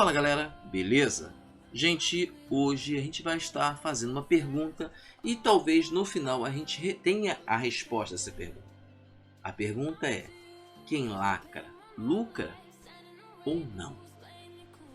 Fala galera, beleza? Gente, hoje a gente vai estar fazendo uma pergunta e talvez no final a gente tenha a resposta a essa pergunta. A pergunta é: quem lacra, lucra ou não?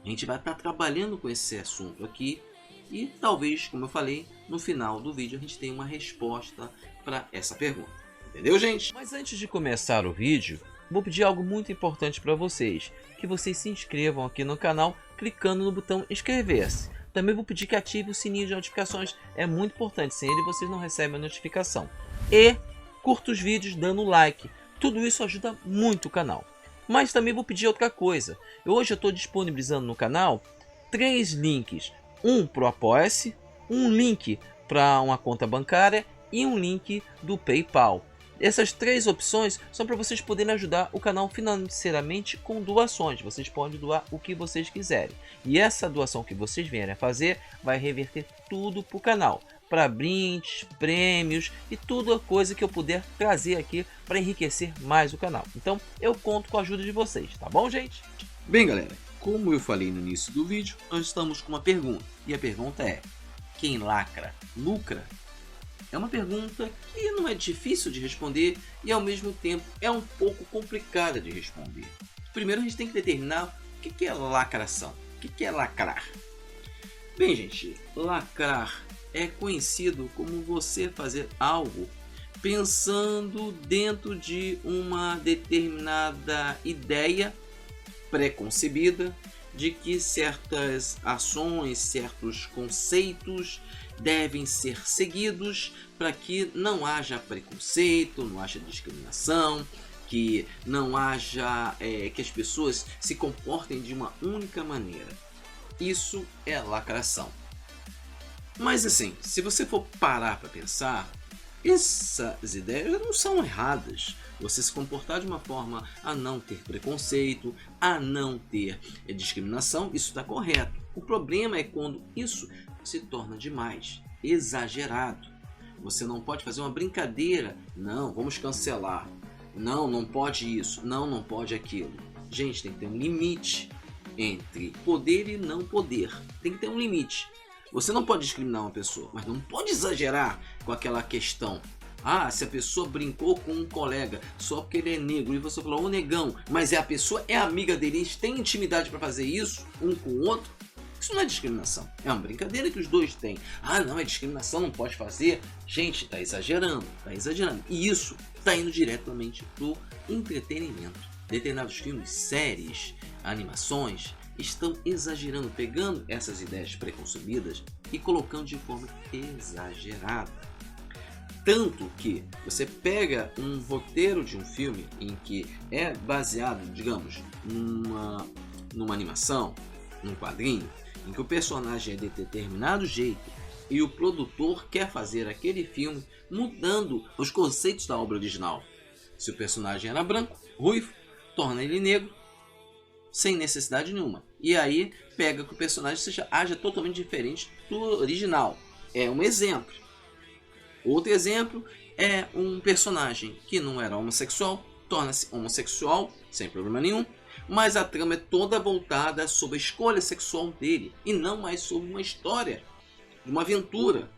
A gente vai estar trabalhando com esse assunto aqui e talvez, como eu falei, no final do vídeo a gente tenha uma resposta para essa pergunta. Entendeu, gente? Mas antes de começar o vídeo, vou pedir algo muito importante para vocês, que vocês se inscrevam aqui no canal clicando no botão inscrever-se. Também vou pedir que ative o sininho de notificações, é muito importante, sem ele vocês não recebem a notificação. E curta os vídeos dando like, tudo isso ajuda muito o canal. Mas também vou pedir outra coisa, hoje eu estou disponibilizando no canal 3 links, um para o Apoia-se, um link para uma conta bancária e um link do PayPal. Essas 3 opções são para vocês poderem ajudar o canal financeiramente com doações. Vocês podem doar o que vocês quiserem. E essa doação que vocês vierem a fazer vai reverter tudo para o canal. Para brindes, prêmios e tudo a coisa que eu puder trazer aqui para enriquecer mais o canal. Então eu conto com a ajuda de vocês, tá bom, gente? Bem galera, como eu falei no início do vídeo, nós estamos com uma pergunta. E a pergunta é: quem lacra, lucra? É uma pergunta que não é difícil de responder e ao mesmo tempo é um pouco complicada de responder. Primeiro a gente tem que determinar o que é lacração, o que é lacrar. Bem gente, lacrar é conhecido como você fazer algo pensando dentro de uma determinada ideia pré-concebida de que certas ações, certos conceitos devem ser seguidos para que não haja preconceito, não haja discriminação, que não haja que as pessoas se comportem de uma única maneira. Isso é lacração. Mas assim, se você for parar para pensar, essas ideias não são erradas. Você se comportar de uma forma a não ter preconceito, a não ter discriminação, isso está correto. O problema é quando isso se torna demais, exagerado. Você não pode fazer uma brincadeira, não, vamos cancelar, não, não pode isso, não, não pode aquilo. Gente, tem que ter um limite entre poder e não poder, tem que ter um limite. Você não pode discriminar uma pessoa, mas não pode exagerar com aquela questão. Ah, se a pessoa brincou com um colega só porque ele é negro e você falou, ô negão, mas a pessoa é amiga dele, eles têm intimidade para fazer isso um com o outro, isso não é discriminação, é uma brincadeira que os dois têm. Ah não, é discriminação, não pode fazer. Gente, está exagerando, e isso está indo diretamente pro entretenimento. Determinados filmes, séries, animações estão exagerando, pegando essas ideias preconcebidas e colocando de forma exagerada. Tanto que você pega um roteiro de um filme em que é baseado, digamos, numa animação, num quadrinho, em que o personagem é de determinado jeito e o produtor quer fazer aquele filme mudando os conceitos da obra original. Se o personagem era branco, ruivo, torna ele negro, sem necessidade nenhuma. E aí pega que o personagem haja totalmente diferente do original. É um exemplo. Outro exemplo é um personagem que não era homossexual, torna-se homossexual sem problema nenhum, mas a trama é toda voltada sobre a escolha sexual dele e não mais sobre uma história, de uma aventura.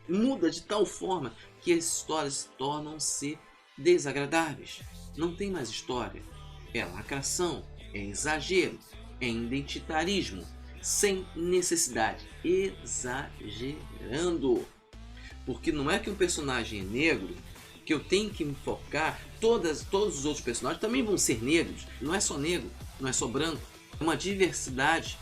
Muda de tal forma que as histórias tornam-se desagradáveis. Não tem mais história. É lacração, é exagero, é identitarismo, sem necessidade, exagerando. Porque não é que um personagem é negro que eu tenho que me focar, todos os outros personagens também vão ser negros, não é só negro, não é só branco, é uma diversidade.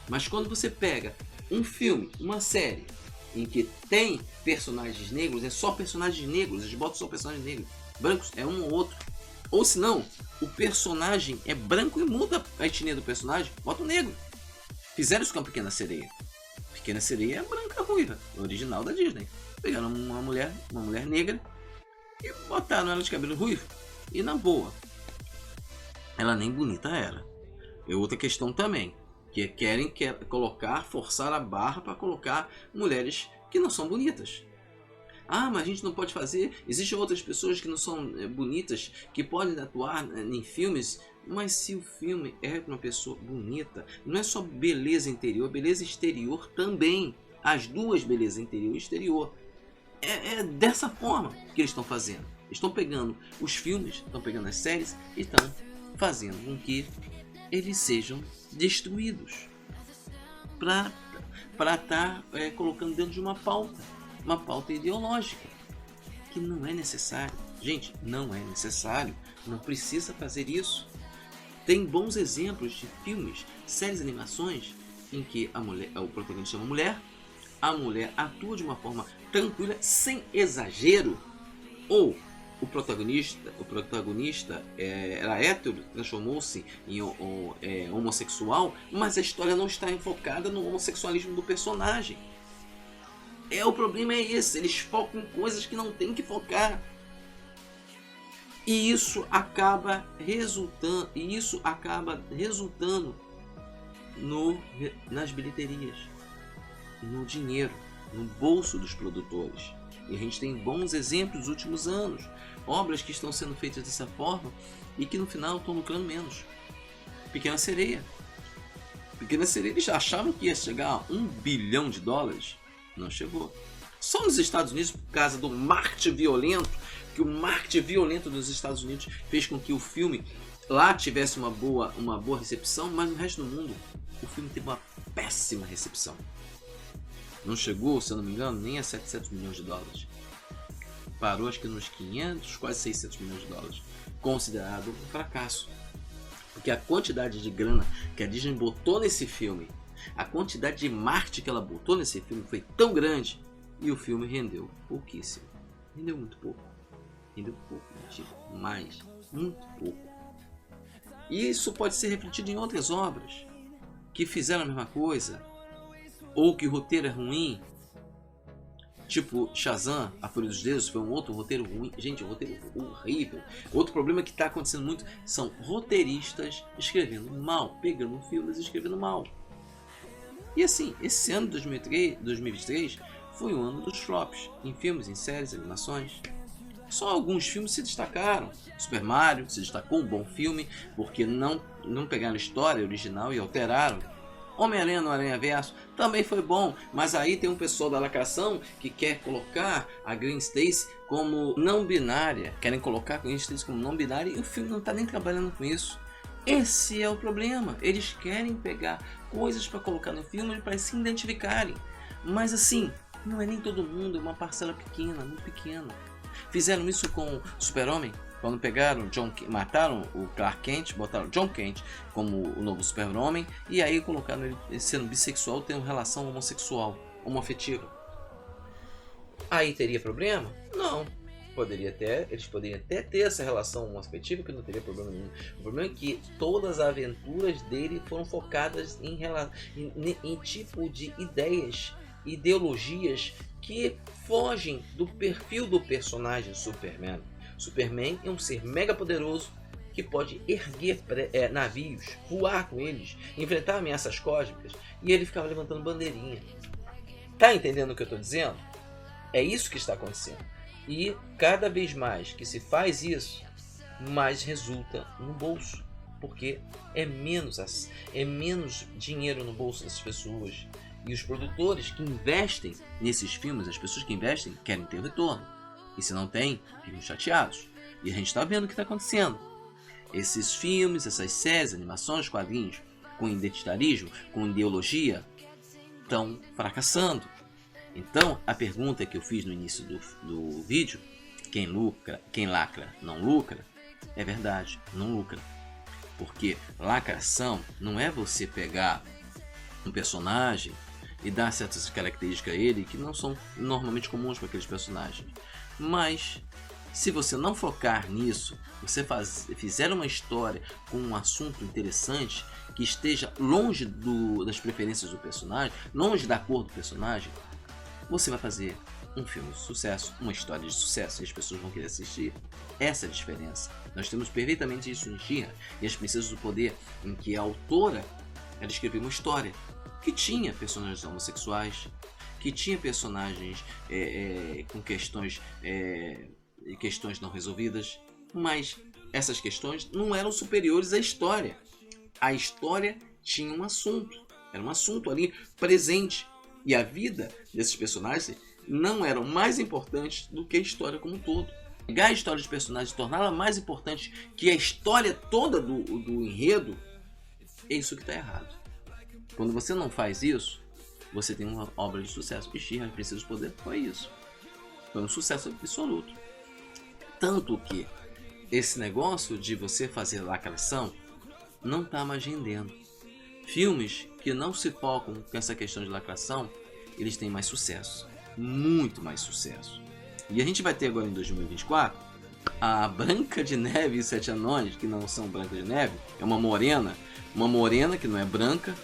Mas quando você pega um filme, uma série em que tem personagens negros, é só personagens negros, eles botam só personagens negros, brancos é um ou outro. Ou se não, o personagem é branco e muda a etnia do personagem, bota o negro. Fizeram isso com a Pequena Sereia. Pequena Sereia é branca ruiva, original da Disney. Pegaram uma mulher negra e botaram ela de cabelo ruivo. E na boa, ela nem bonita era. É outra questão também, que querem forçar a barra para colocar mulheres que não são bonitas. Ah, mas a gente não pode fazer. Existem outras pessoas que não são bonitas, que podem atuar em filmes. Mas se o filme é para uma pessoa bonita, não é só beleza interior, beleza exterior também. As duas, beleza interior e exterior. É dessa forma que eles estão fazendo. Eles estão pegando os filmes, estão pegando as séries e estão fazendo com que eles sejam destruídos. Para estar colocando dentro de uma pauta ideológica, que não é necessário. Gente, não é necessário, não precisa fazer isso. Tem bons exemplos de filmes, séries, animações, em que o protagonista é uma mulher, a mulher atua de uma forma tranquila, sem exagero, ou o protagonista era hétero, transformou-se em homossexual, mas a história não está enfocada no homossexualismo do personagem. O problema é esse, eles focam em coisas que não tem que focar. E isso acaba resultando nas bilheterias, no dinheiro, no bolso dos produtores. E a gente tem bons exemplos nos últimos anos, obras que estão sendo feitas dessa forma e que no final estão lucrando menos. Pequena Sereia, eles achavam que ia chegar a $1 bilhão, não chegou. Só nos Estados Unidos, por causa do marketing violento, que o marketing violento dos Estados Unidos fez com que o filme lá tivesse uma boa recepção, mas no resto do mundo o filme teve uma péssima recepção. Não chegou, se eu não me engano, nem a $700 milhões. Parou acho que nos 500, quase $600 milhões. Considerado um fracasso. Porque a quantidade de grana que a Disney botou nesse filme, a quantidade de marketing que ela botou nesse filme foi tão grande e o filme rendeu pouquíssimo. Rendeu muito pouco. Rendeu pouco, mais, muito pouco. E isso pode ser refletido em outras obras que fizeram a mesma coisa, ou que o roteiro é ruim, tipo Shazam, A Fúria dos Deuses, foi um outro roteiro ruim. Gente, um roteiro horrível. Outro problema que está acontecendo muito são roteiristas escrevendo mal, pegando filmes e escrevendo mal. E assim, esse ano de 2023 foi o ano dos flops, em filmes, em séries, animações. Só alguns filmes se destacaram. Super Mario se destacou, um bom filme, porque não pegaram a história original e alteraram. Homem-Aranha no Aranha-Verso também foi bom, mas aí tem um pessoal da lacração que quer colocar a Gwen Stacy como não binária. Querem colocar a Gwen Stacy como não binária e o filme não está nem trabalhando com isso. Esse é o problema. Eles querem pegar coisas para colocar no filme para se identificarem. Mas assim, não é nem todo mundo, é uma parcela pequena, muito pequena. Fizeram isso com Super-Homem, quando mataram o Clark Kent, botaram John Kent como o novo Super-Homem e aí colocaram ele sendo bissexual, tendo relação homossexual, homoafetiva. Aí teria problema? Não. Eles poderiam até ter essa relação homoafetiva que não teria problema nenhum. O problema é que todas as aventuras dele foram focadas em tipo de ideologias que fogem do perfil do personagem Superman. Superman é um ser mega poderoso que pode erguer navios, voar com eles, enfrentar ameaças cósmicas, e ele ficava levantando bandeirinha. Tá entendendo o que eu estou dizendo? É isso que está acontecendo. E cada vez mais que se faz isso, mais resulta no bolso, porque é menos dinheiro no bolso dessas pessoas. E os produtores que investem nesses filmes, as pessoas que investem, querem ter retorno. E se não tem, ficam chateados. E a gente está vendo o que está acontecendo. Esses filmes, essas séries, animações, quadrinhos, com identitarismo, com ideologia, estão fracassando. Então, a pergunta que eu fiz no início do vídeo, quem lacra não lucra, é verdade, não lucra. Porque lacração não é você pegar um personagem e dar certas características a ele que não são normalmente comuns para aqueles personagens. Mas, se você não focar nisso, você fizer uma história com um assunto interessante, que esteja longe das preferências do personagem, longe da cor do personagem, você vai fazer um filme de sucesso, uma história de sucesso, e as pessoas vão querer assistir. Essa é a diferença. Nós temos perfeitamente isso em She-Ra e as Princesas do Poder, em que a autora ela escreveu uma história que tinha personagens homossexuais, que tinha personagens com questões não resolvidas, mas essas questões não eram superiores à história. A história tinha um assunto, era um assunto ali presente, e a vida desses personagens não eram mais importantes do que a história como um todo. Pegar a história dos personagens e torná-la mais importante que a história toda do enredo, é isso que está errado. Quando você não faz isso, você tem uma obra de sucesso. E She-Ra, Princesa do Poder, foi isso. Foi um sucesso absoluto. Tanto que esse negócio de você fazer lacração não está mais rendendo. Filmes que não se focam com essa questão de lacração, eles têm mais sucesso. Muito mais sucesso. E a gente vai ter agora em 2024 a Branca de Neve e os Sete Anões, que não são Branca de Neve, é uma morena que não é branca,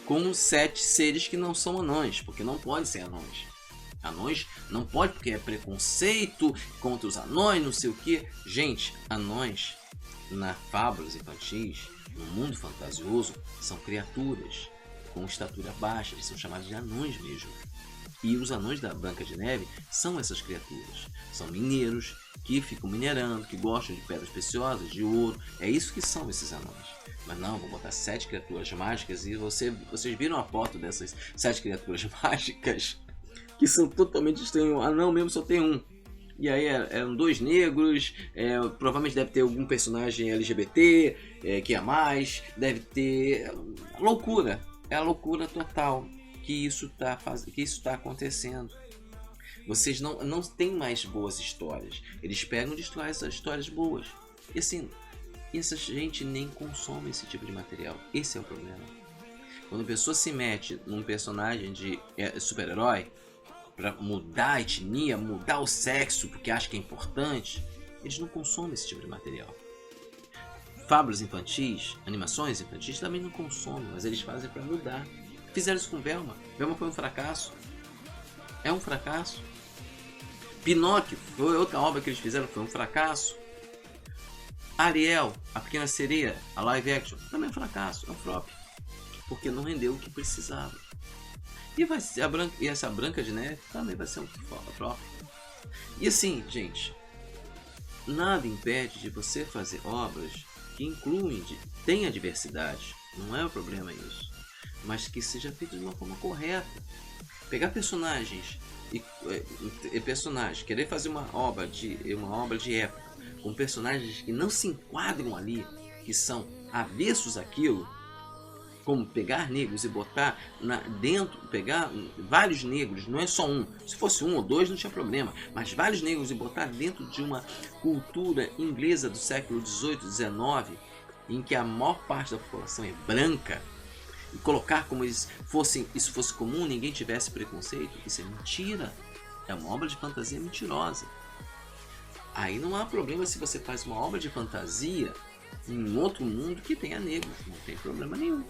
com 7 seres que não são anões, porque não podem ser anões. Anões não pode, porque é preconceito contra os anões, não sei o que. Gente, anões, nas fábulas infantis, no mundo fantasioso, são criaturas com estatura baixa, eles são chamados de anões mesmo. E os anões da Branca de Neve são essas criaturas. São mineiros que ficam minerando, que gostam de pedras preciosas, de ouro. É isso que são esses anões. Mas não, vou botar 7 criaturas mágicas e vocês viram a foto dessas 7 criaturas mágicas que são totalmente estranhos. Ah, não, mesmo só tem um. E aí eram 2 negros, provavelmente deve ter algum personagem LGBT, que é mais, deve ter... Loucura, é a loucura total que isso está acontecendo. Vocês não têm mais boas histórias, eles pegam e destroem essas histórias boas. E assim, essa gente nem consome esse tipo de material, esse é o problema. Quando a pessoa se mete num personagem de super-herói, para mudar a etnia, mudar o sexo, porque acha que é importante, eles não consomem esse tipo de material. Fábulas infantis, animações infantis também não consomem, mas eles fazem para mudar. Fizeram isso com Velma. Velma foi um fracasso. É um fracasso. Pinóquio foi outra obra que eles fizeram, foi um fracasso. Ariel, a Pequena Sereia, a live action, também é um fracasso, é um flop. Porque não rendeu o que precisava. E vai ser essa Branca de Neve também vai ser um flop. E assim, gente, nada impede de você fazer obras que incluem, tenha diversidade. Não é o problema isso. Mas que seja feito de uma forma correta. Pegar personagens querer fazer uma obra de época com personagens que não se enquadram ali, que são avessos àquilo, como pegar negros e botar dentro, pegar vários negros, não é só um, se fosse 1 ou 2 não tinha problema, mas vários negros e botar dentro de uma cultura inglesa do século XVIII, XIX, em que a maior parte da população é branca, e colocar como isso fosse comum, ninguém tivesse preconceito, isso é mentira. É uma obra de fantasia mentirosa. Aí não há problema se você faz uma obra de fantasia em outro mundo que tenha negros, não tem problema nenhum.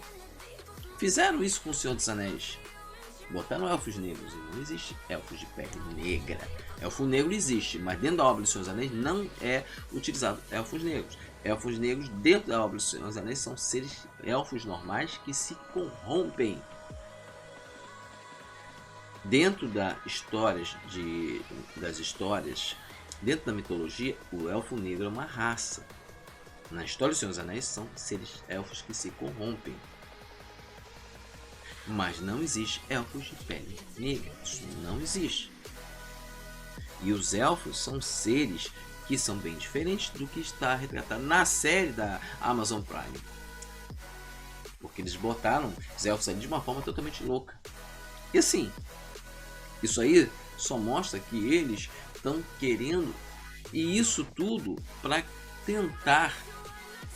Fizeram isso com o Senhor dos Anéis. Botaram elfos negros, e não existe elfos de pele negra. Elfo negro existe, mas dentro da obra do Senhor dos Anéis não é utilizado elfos negros. Elfos negros dentro da obra do Senhor dos Anéis são seres elfos normais que se corrompem. Dentro das histórias, dentro da mitologia, o elfo negro é uma raça. Na história do Senhor dos Anéis são seres elfos que se corrompem. Mas não existe elfos de pele negra. Isso não existe. E os elfos são seres que são bem diferentes do que está retratado na série da Amazon Prime. Porque eles botaram os elfos ali de uma forma totalmente louca. E assim, isso aí só mostra que eles estão querendo, e isso tudo para tentar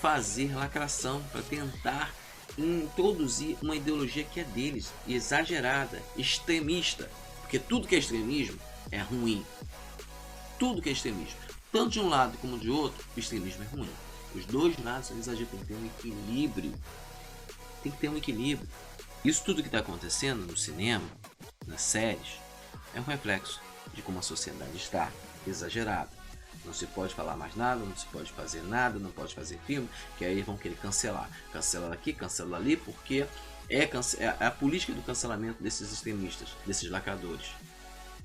fazer lacração, para tentar introduzir uma ideologia que é deles, exagerada, extremista. Porque tudo que é extremismo é ruim. Tudo que é extremismo, tanto de um lado como de outro, o extremismo é ruim. Os dois lados são exagerados, tem que ter um equilíbrio. Tem que ter um equilíbrio. Isso tudo que está acontecendo no cinema, nas séries, é um reflexo de como a sociedade está exagerada. Não se pode falar mais nada, não se pode fazer nada, não pode fazer filme, que aí vão querer cancelar. Cancela aqui, cancela ali, porque É a política do cancelamento desses extremistas, desses lacradores.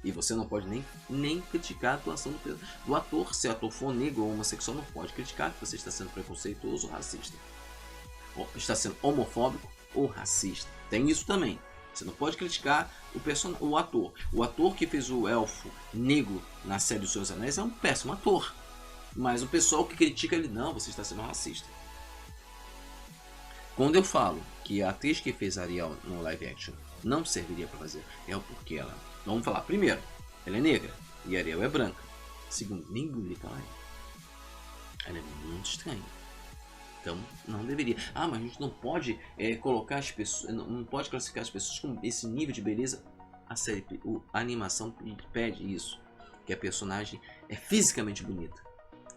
E você não pode nem criticar a atuação do ator. Se o ator for negro ou homossexual, não pode criticar que você está sendo preconceituoso ou racista. Ou está sendo homofóbico ou racista. Tem isso também. Você não pode criticar o ator. O ator que fez o elfo negro na série Os Seus Anéis é um péssimo ator. Mas o pessoal que critica ele, não, você está sendo racista. Quando eu falo que a atriz que fez Ariel no live action não serviria para fazer, é porque ela... Vamos falar, primeiro, ela é negra e Ariel é branca. Segundo, nem bonita ela é. Ela é muito estranha. Então, não deveria. Ah, mas a gente não pode colocar as pessoas... Não pode classificar as pessoas com esse nível de beleza. A animação pede isso. Que a personagem é fisicamente bonita.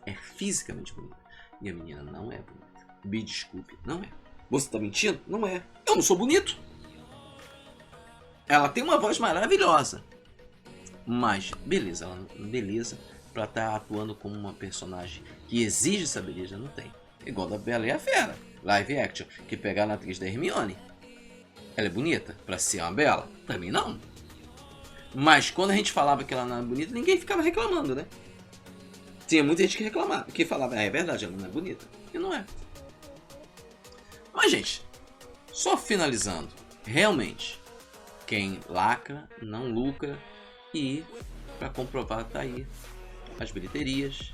É fisicamente bonita. E a menina não é bonita. Me desculpe, não é. Você tá mentindo? Não é. Eu não sou bonito. Ela tem uma voz maravilhosa. Mas, beleza, beleza pra estar atuando como uma personagem que exige essa beleza, não tem. Igual da Bela e a Fera, live action, que pegaram a atriz da Hermione. Ela é bonita pra ser uma Bela? Pra mim não. Mas quando a gente falava que ela não era bonita, ninguém ficava reclamando, né? Tinha muita gente que reclamava, que falava, é verdade, ela não é bonita. E não é. Mas, gente, só finalizando, realmente, quem lacra não lucra. E para comprovar, tá aí as bilheterias,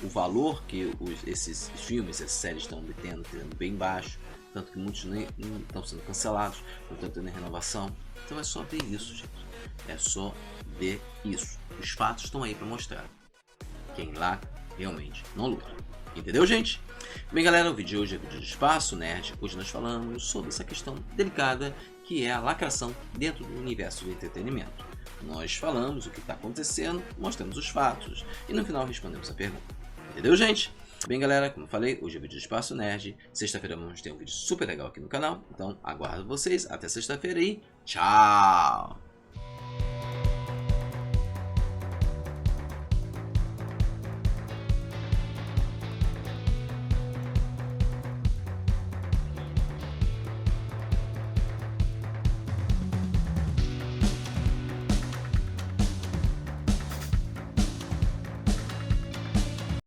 o valor que esses filmes, essas séries estão obtendo, tendo bem baixo, tanto que muitos nem estão sendo cancelados, não estão tendo renovação. Então é só ver isso, gente. É só ver isso. Os fatos estão aí para mostrar. Quem lacra realmente não lucra. Entendeu, gente? Bem, galera, o vídeo de hoje é vídeo de Espaço Nerd. Hoje nós falamos sobre essa questão delicada que é a lacração dentro do universo do entretenimento. Nós falamos o que está acontecendo, mostramos os fatos e no final respondemos a pergunta. Entendeu, gente? Bem, galera, como eu falei, hoje é vídeo de Espaço Nerd. Sexta-feira vamos ter um vídeo super legal aqui no canal. Então, aguardo vocês. Até sexta-feira e tchau!